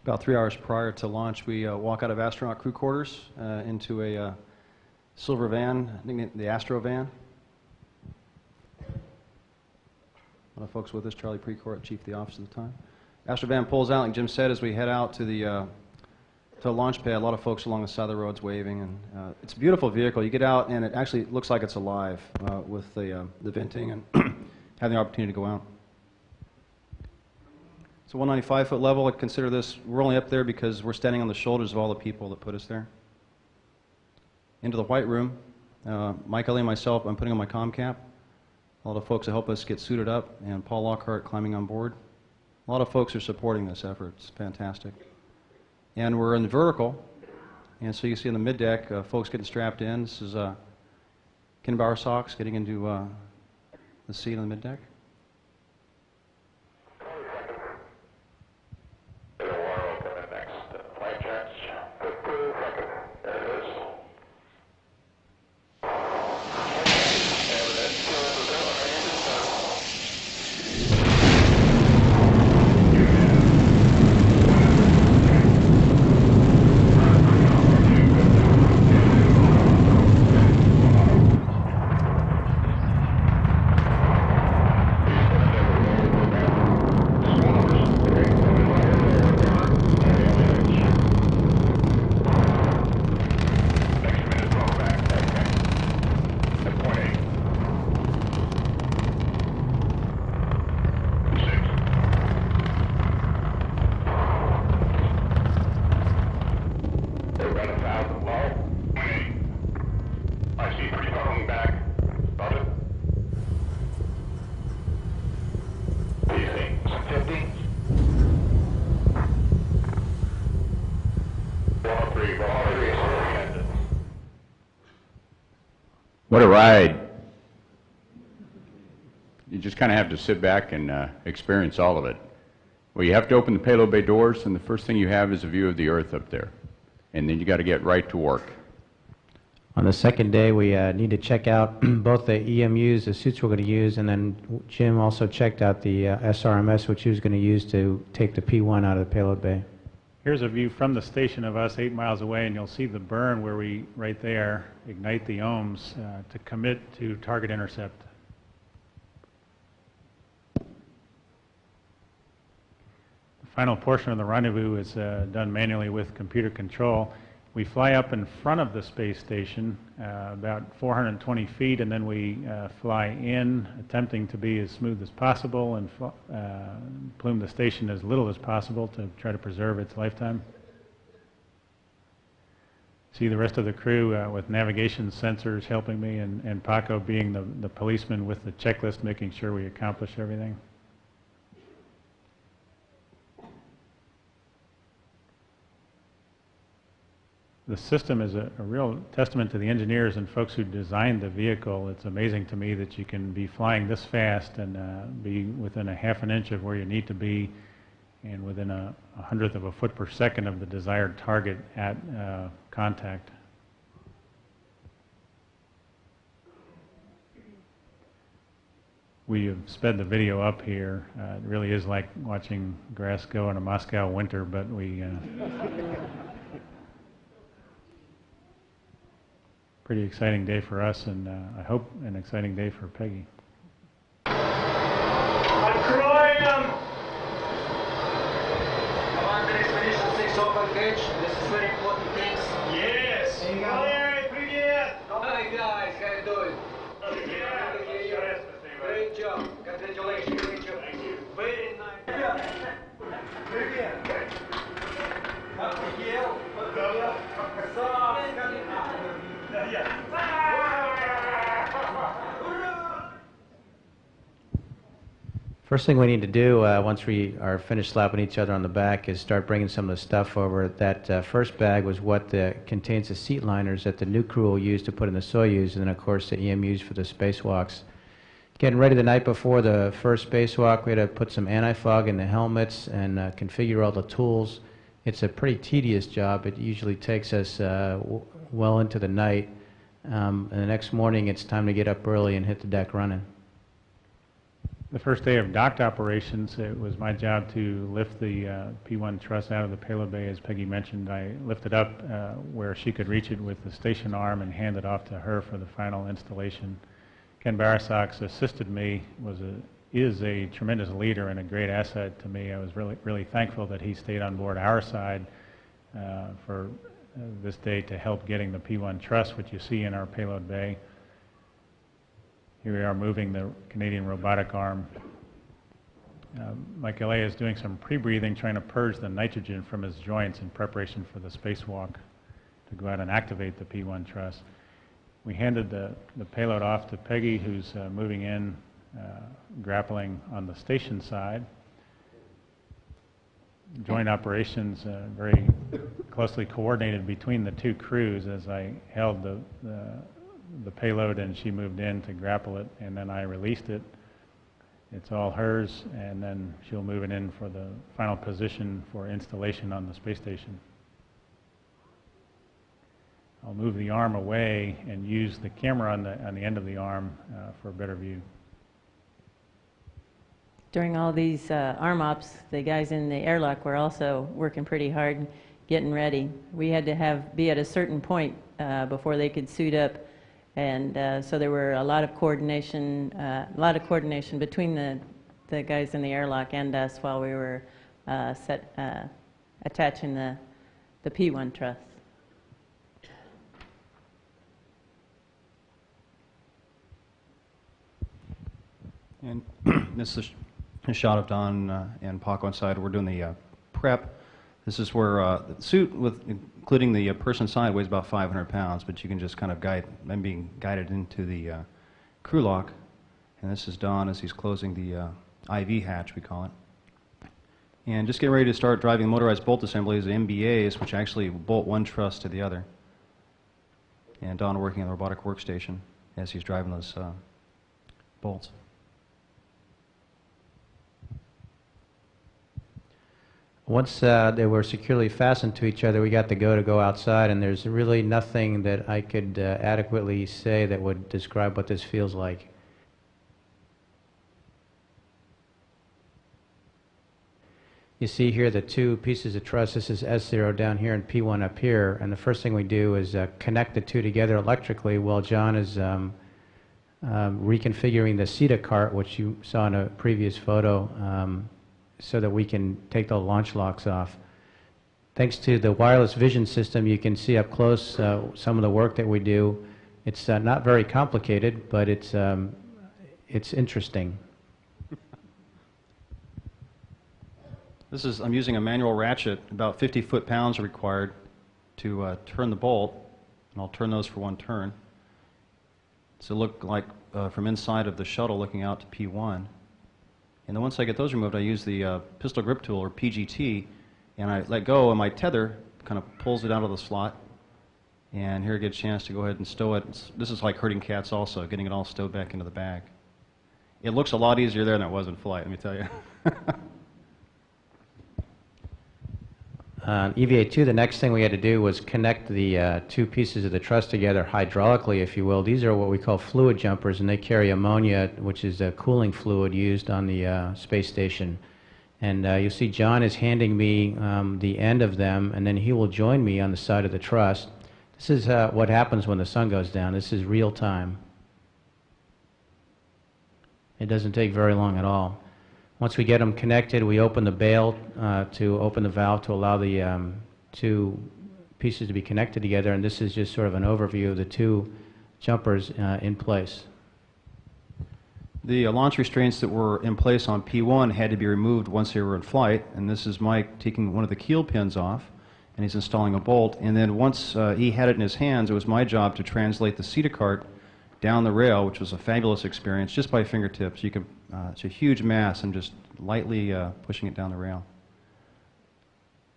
About 3 hours prior to launch, we walk out of astronaut crew quarters into a silver van, I think the Astro van. A lot of folks with us, Charlie Precourt, chief of the office at the time. Astro van pulls out, like Jim said, as we head out to the launch pad. A lot of folks along the side of the roads waving, and it's a beautiful vehicle. You get out, and it actually looks like it's alive with the venting and having the opportunity to go out. It's a 195-foot level. I consider this, we're only up there because we're standing on the shoulders of all the people that put us there. Into the white room. Mike Ellie and myself, I'm putting on my comm cap. A lot of folks that help us get suited up, and Paul Lockhart climbing on board. A lot of folks are supporting this effort. It's fantastic. And we're in the vertical, and so you see on the mid-deck, folks getting strapped in. This is Ken Bowersox getting into the seat on the mid-deck. What a ride. You just kind of have to sit back and experience all of it. Well, you have to open the payload bay doors, and the first thing you have is a view of the Earth up there. And then you got to get right to work. On the second day, we need to check out both the EMUs, the suits we're going to use, and then Jim also checked out the SRMS, which he was going to use to take the P1 out of the payload bay. Here's a view from the station of us 8 miles away, and you'll see the burn where we, right there, ignite the ohms to commit to target intercept. The final portion of the rendezvous is done manually with computer control. We fly up in front of the space station about 420 feet, and then we fly in, attempting to be as smooth as possible and plume the station as little as possible to try to preserve its lifetime. See the rest of the crew with navigation sensors helping me, and Paco being the policeman with the checklist, making sure we accomplish everything. The system is a real testament to the engineers and folks who designed the vehicle. It's amazing to me that you can be flying this fast and be within a half an inch of where you need to be and within a hundredth of a foot per second of the desired target at contact. We have sped the video up here. It really is like watching grass go in a Moscow winter, but we pretty exciting day for us, and I hope an exciting day for Peggy. I'm Croydon! Commander Expedition 6 open gauge. This is very important things. Yes! Valery, привет! Hi guys, how you doing? Yeah. Great job. Congratulations. Great job. Thank you. Very nice. Привет. First thing we need to do once we are finished slapping each other on the back is start bringing some of the stuff over. That first bag was what contains the seat liners that the new crew will use to put in the Soyuz, and then of course the EMUs for the spacewalks. Getting ready the night before the first spacewalk, we had to put some anti-fog in the helmets and configure all the tools. It's a pretty tedious job. It usually takes us well into the night, and the next morning it's time to get up early and hit the deck running. The first day of docked operations, it was my job to lift the P1 truss out of the payload bay. As Peggy mentioned, I lifted up where she could reach it with the station arm and hand it off to her for the final installation. Ken Barasox assisted me, is a tremendous leader and a great asset to me. I was really thankful that he stayed on board our side for this day to help getting the P1 truss, which you see in our payload bay. Here we are moving the Canadian robotic arm. Mike Elea is doing some pre-breathing, trying to purge the nitrogen from his joints in preparation for the spacewalk to go out and activate the P1 truss. We handed the payload off to Peggy, who's moving in, grappling on the station side. Joint operations very closely coordinated between the two crews as I held the payload and she moved in to grapple it, and then I released it. It's all hers, and then she'll move it in for the final position for installation on the space station. I'll move the arm away and use the camera on the end of the arm for a better view. During all these arm ops, the guys in the airlock were also working pretty hard, getting ready. We had to be at a certain point before they could suit up, and so there were a lot of coordination between the guys in the airlock and us while we were attaching the P1 truss. And this is a shot of Don and Paco inside. We're doing the prep. This is where the suit, including the person inside, weighs about 500 pounds, but you can just kind of I'm being guided into the crew lock. And this is Don as he's closing the IV hatch, we call it. And just getting ready to start driving motorized bolt assemblies, the MBAs, which actually bolt one truss to the other. And Don working on the robotic workstation as he's driving those bolts. Once they were securely fastened to each other, we got to go outside, and there's really nothing that I could adequately say that would describe what this feels like. You see here the two pieces of truss. This is S0 down here and P1 up here, and the first thing we do is connect the two together electrically while John is reconfiguring the CETA cart, which you saw in a previous photo, so that we can take the launch locks off. Thanks to the wireless vision system, you can see up close some of the work that we do. It's not very complicated, but it's interesting. I'm using a manual ratchet. About 50 foot-pounds are required to turn the bolt, and I'll turn those for one turn. So look like from inside of the shuttle looking out to P1. And then once I get those removed, I use the pistol grip tool, or PGT, and I let go, and my tether kind of pulls it out of the slot. And here I get a chance to go ahead and stow it. This is like herding cats also, getting it all stowed back into the bag. It looks a lot easier there than it was in flight, let me tell you. On EVA-2, the next thing we had to do was connect the two pieces of the truss together hydraulically, if you will. These are what we call fluid jumpers, and they carry ammonia, which is a cooling fluid used on the space station. And you'll see John is handing me the end of them, and then he will join me on the side of the truss. This is what happens when the sun goes down. This is real time. It doesn't take very long at all. Once we get them connected, we open the bail to open the valve to allow the two pieces to be connected together, and this is just sort of an overview of the two jumpers in place. The launch restraints that were in place on P1 had to be removed once they were in flight, and this is Mike taking one of the keel pins off, and he's installing a bolt. And then once he had it in his hands, it was my job to translate the CETA cart down the rail, which was a fabulous experience, just by fingertips. You could, it's a huge mass, and just lightly pushing it down the rail.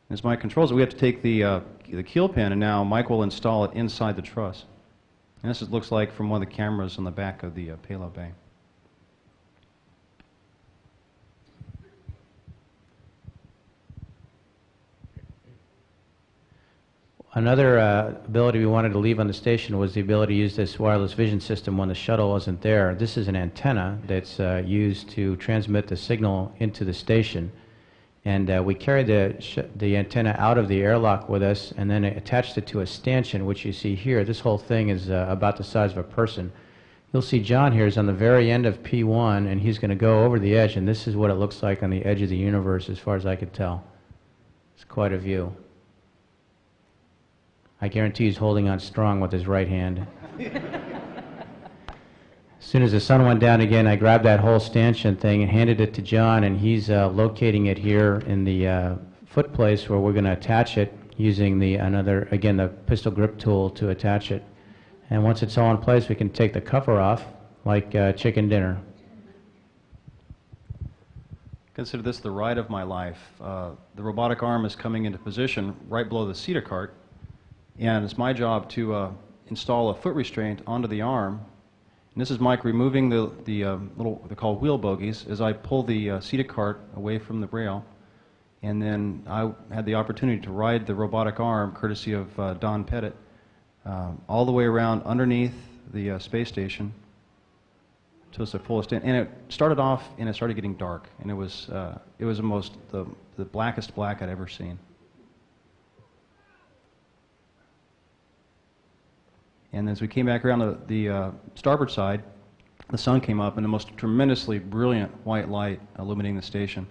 As Mike controls it, we have to take the keel pin, and now Mike will install it inside the truss. And this looks like from one of the cameras on the back of the payload bay. Another ability we wanted to leave on the station was the ability to use this wireless vision system when the shuttle wasn't there. This is an antenna that's used to transmit the signal into the station. And we carried the antenna out of the airlock with us and then attached it to a stanchion, which you see here. This whole thing is about the size of a person. You'll see John here is on the very end of P1, and he's going to go over the edge, and this is what it looks like on the edge of the universe as far as I could tell. It's quite a view. I guarantee he's holding on strong with his right hand. As soon as the sun went down again, I grabbed that whole stanchion thing and handed it to John, and he's locating it here in the foot place where we're going to attach it using the pistol grip tool to attach it. And once it's all in place, we can take the cover off like chicken dinner. Consider this the ride of my life. The robotic arm is coming into position right below the seat cart, and it's my job to install a foot restraint onto the arm. And this is Mike removing the little, they're called wheel bogies, as I pull the seated cart away from the rail. And then I had the opportunity to ride the robotic arm, courtesy of Don Pettit, all the way around underneath the space station to its fullest end. And it started off, and it started getting dark, and it was the blackest black I'd ever seen. And as we came back around the starboard side, the sun came up, and the most tremendously brilliant white light illuminating the station.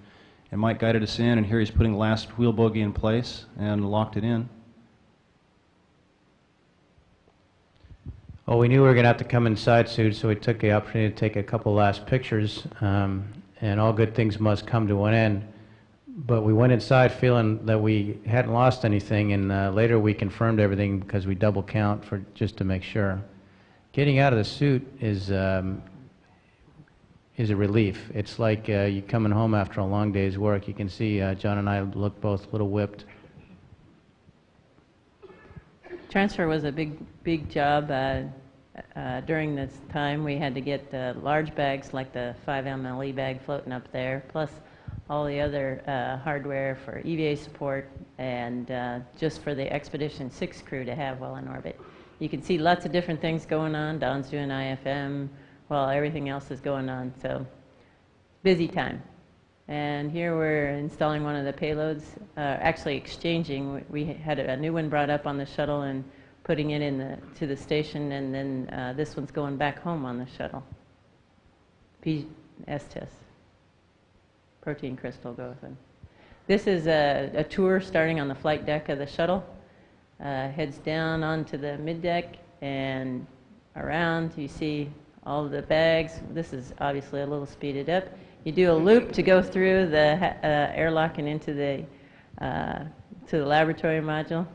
And Mike guided us in, and here he's putting the last wheel bogie in place and locked it in. Well, we knew we were going to have to come inside soon, so we took the opportunity to take a couple last pictures, and all good things must come to an end. But we went inside feeling that we hadn't lost anything, and later we confirmed everything because we double count just to make sure. Getting out of the suit is a relief. It's like you coming home after a long day's work. You can see John and I look both a little whipped. Transfer was a big job. During this time, we had to get the large bags like the 5 mle bag floating up there, plus all the other hardware for EVA support, and just for the Expedition 6 crew to have while in orbit. You can see lots of different things going on. Don's doing IFM while everything else is going on, so busy time. And here we're installing one of the payloads, actually exchanging. We had a new one brought up on the shuttle and putting it to the station, and then this one's going back home on the shuttle. STS. Protein crystal goes in. This is a tour starting on the flight deck of the shuttle. Heads down onto the middeck and around. You see all the bags. This is obviously a little speeded up. You do a loop to go through the airlock and into the to the laboratory module,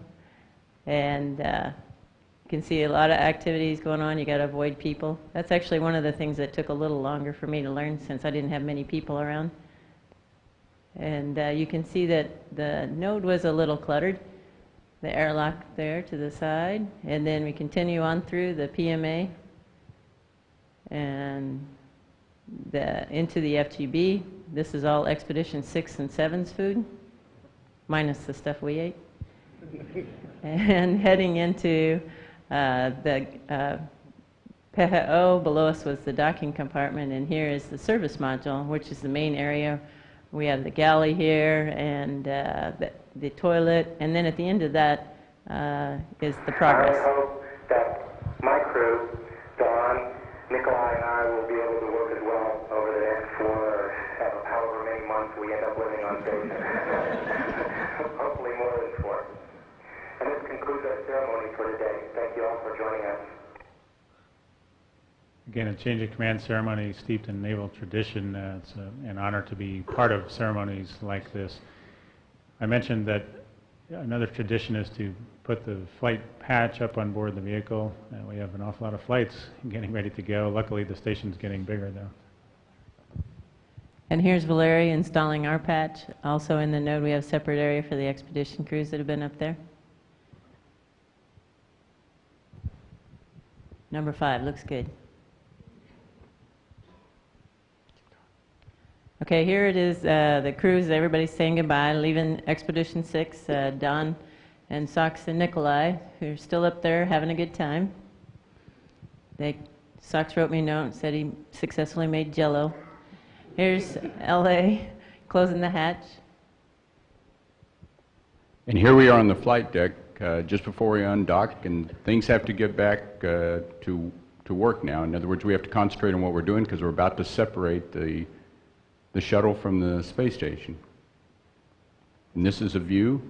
and you can see a lot of activities going on. You got to avoid people. That's actually one of the things that took a little longer for me to learn, since I didn't have many people around. And you can see that the node was a little cluttered. The airlock there to the side, and then we continue on through the PMA and into the FGB. This is all Expedition 6 and 7's food, minus the stuff we ate. And heading into the PHO. Below us was the docking compartment, and here is the service module, which is the main area. We have the galley here and the toilet, and then at the end of that is the progress. I hope that my crew, Don, Nikolai, and I will be able to work as well over the next 4 or however many months we end up living on station. Hopefully more than 4. And this concludes our ceremony for today. Thank you all for joining us. Again, a change of command ceremony steeped in naval tradition. It's an honor to be part of ceremonies like this. I mentioned that another tradition is to put the flight patch up on board the vehicle. We have an awful lot of flights getting ready to go. Luckily, the station's getting bigger, though. And here's Valeria installing our patch. Also in the node, we have a separate area for the expedition crews that have been up there. Number 5 looks good. Okay, here it is, the crews, everybody's saying goodbye, leaving Expedition 6. Don and Sox and Nikolai, who are still up there having a good time. Sox wrote me a note and said he successfully made Jell-O. Here's L.A. closing the hatch. And here we are on the flight deck just before we undock, and things have to get back to work now. In other words, we have to concentrate on what we're doing because we're about to separate the shuttle from the space station. And this is a view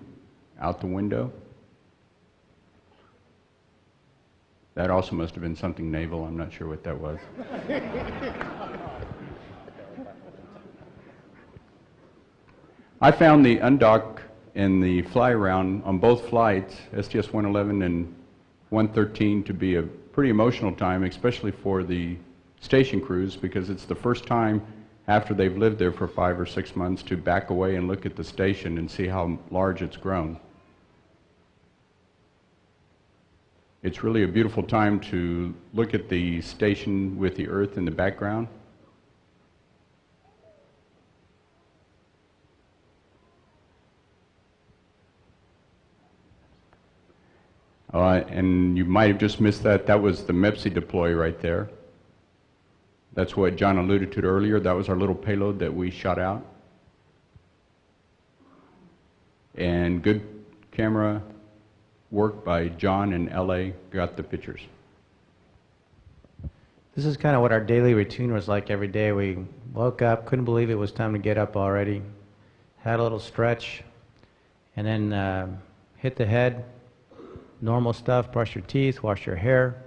out the window. That also must have been something naval. I'm not sure what that was. I found the undock and the fly around on both flights, STS 111 and 113, to be a pretty emotional time, especially for the station crews, because it's the first time after they've lived there for 5 or 6 months to back away and look at the station and see how large it's grown. It's really a beautiful time to look at the station with the Earth in the background. And you might have just missed that. That was the MEPSI deploy right there. That's what John alluded to earlier. That was our little payload that we shot out. And good camera work by John and LA got the pictures. This is kind of what our daily routine was like every day. We woke up, couldn't believe it was time to get up already, had a little stretch, and then hit the head, normal stuff, brush your teeth, wash your hair.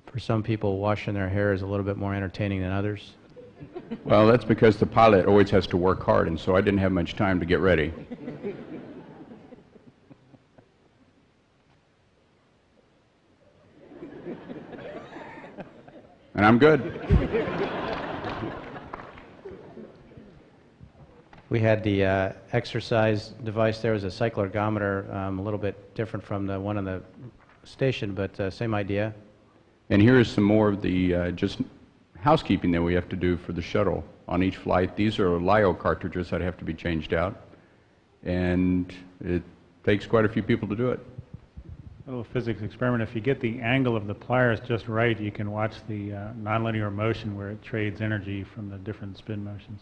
For some people, washing their hair is a little bit more entertaining than others. Well, that's because the pilot always has to work hard, and so I didn't have much time to get ready. And I'm good. We had the exercise device there was a cycloergometer, a little bit different from the one on the station, but same idea. And here is some more of the just housekeeping that we have to do for the shuttle on each flight. These are LiO cartridges that have to be changed out, and it takes quite a few people to do it. A little physics experiment. If you get the angle of the pliers just right, you can watch the nonlinear motion where it trades energy from the different spin motions.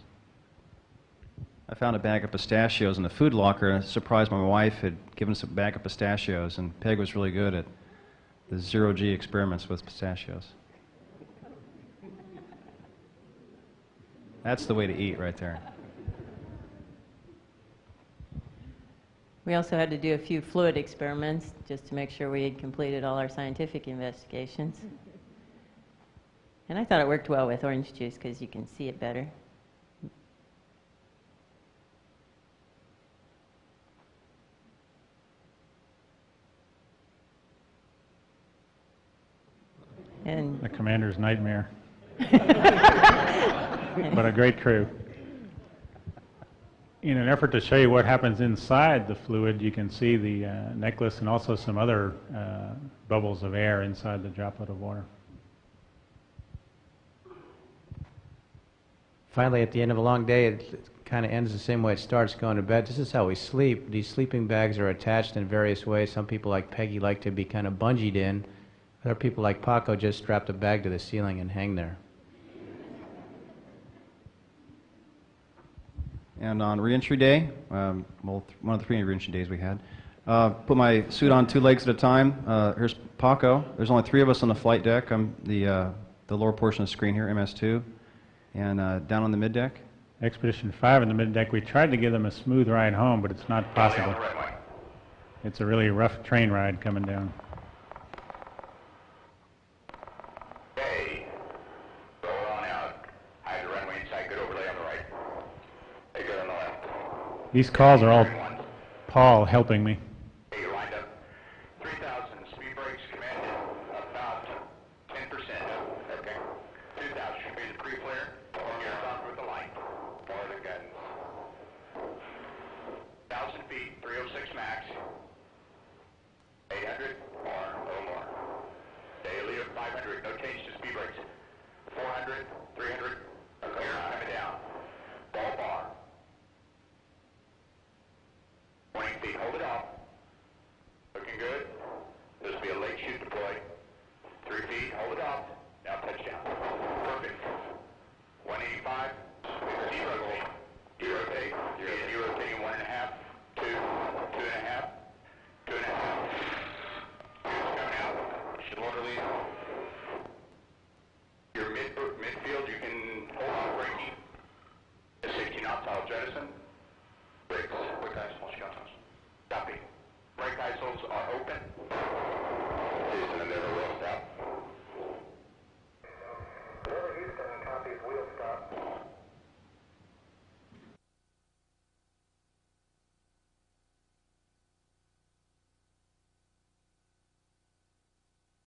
I found a bag of pistachios in the food locker, and I was surprised my wife had given us a bag of pistachios, and Peg was really good at the zero-G experiments with pistachios. That's the way to eat right there. We also had to do a few fluid experiments just to make sure we had completed all our scientific investigations. And I thought it worked well with orange juice because you can see it better. And The commander's nightmare. But a great crew. In an effort to show you what happens inside the fluid, you can see the necklace and also some other bubbles of air inside the droplet of water. Finally, at the end of a long day, it kind of ends the same way it starts, going to bed. This is how we sleep. These sleeping bags are attached in various ways. Some people like Peggy like to be kind of bungeed in. Other people like Paco just strap the bag to the ceiling and hang there. And on reentry day, well, one of the 3 reentry days we had, put my suit on 2 legs at a time. Here's Paco. There's only 3 of us on the flight deck. I'm the lower portion of the screen here, MS2, and down on the mid deck. Expedition 5 in the mid-deck, we tried to give them a smooth ride home, but it's not possible. It's a really rough train ride coming down. Hey, go on out. Hide the runway inside, good overlay on the right. Hey, good on the left. These calls are all Paul helping me. Hey, you lined up. 3,000, speed brakes commanded about 10%. Okay. 2,000 should be the pre-flare. Gears on with the light. More the guidance. 1,000 feet, 306 max. 800 or no more. Daily of 500, no change to speed brakes. 400, 300, okay.